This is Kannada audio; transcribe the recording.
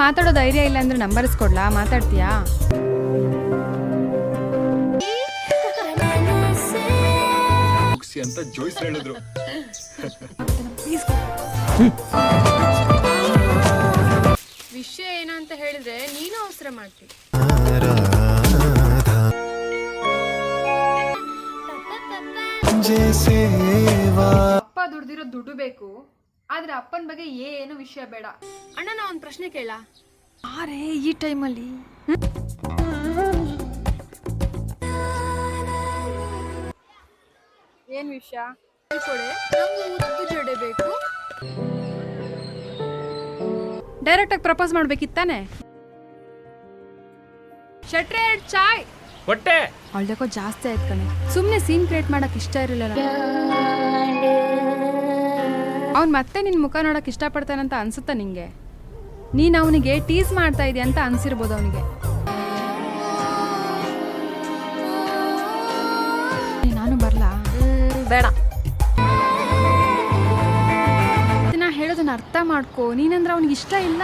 ಮಾತಾಡೋ ಧೈರ್ಯ ಇಲ್ಲ ಅಂದ್ರೆ ನಂಬರ್ ಇಸ್ಕೊಡ್ಲಾ? ಮಾತಾಡ್ತೀಯಾ? ಅಂತ ಜೋಯ್ಸ್ ಹೇಳಿದ್ರು. ವಿಷಯ ಏನಂತ ಹೇಳಿದ್ರೆ ನೀನು ಅವಸರ ಮಾಡ್ತೀನಿ. ಅಪ್ಪ ದುಡ್ದಿರೋ ದುಡ್ಡು ಬೇಕು, ಆದ್ರೆ ಅಪ್ಪನ ಬಗ್ಗೆ ಏನು ವಿಷಯ ಬೇಡ. ಅಣ್ಣ ನಾ ಒಂದ್ ಪ್ರಶ್ನೆ ಕೇಳ. ಆರೇ ಈ ಟೈಮಲ್ಲಿ ಏನ್ ವಿಷಯ ಹೇಳ್ಕೊಡೆ. ನಂಗೆ ಮುದ್ದು ಜಡೆ ಬೇಕು. ಡೈರೆಕ್ಟ್ ಆಗಿ ಪ್ರಪೋಸ್ ಮಾಡ್ಬೇಕಿತ್ತಾನೆ. ಶೆಟ್ರೆ ಚಾಯ್ ಹೊಟ್ಟೆ ಅವಳ್ದಕ್ಕೋ ಜಾಸ್ತಿ ಆಯ್ತು ಕಣೆ. ಸುಮ್ನೆ ಸೀನ್ ಕ್ರಿಯೇಟ್ ಮಾಡಕ್ ಇಷ್ಟ ಇರಲಿಲ್ಲ. ಅವ್ನ್ ಮತ್ತೆ ನಿನ್ ಮುಖ ನೋಡಕ್ ಇಷ್ಟಪಡ್ತಾನಂತ ಅನ್ಸುತ್ತಾ ನಿಂಗೆ? ನೀನ್ ಅವನಿಗೆ ಟೀಸ್ ಮಾಡ್ತಾ ಇದೀಯ ಅಂತ ಅನ್ಸಿರ್ಬೋದು ಅವನಿಗೆ. ನಾನು ಬರ್ಲಾ? ಬೇಡ. ನಾ ಹೇಳೋದನ್ನ ಅರ್ಥ ಮಾಡ್ಕೋ. ನೀನಂದ್ರೆ ಅವನಿಗೆ ಇಷ್ಟ ಇಲ್ಲ.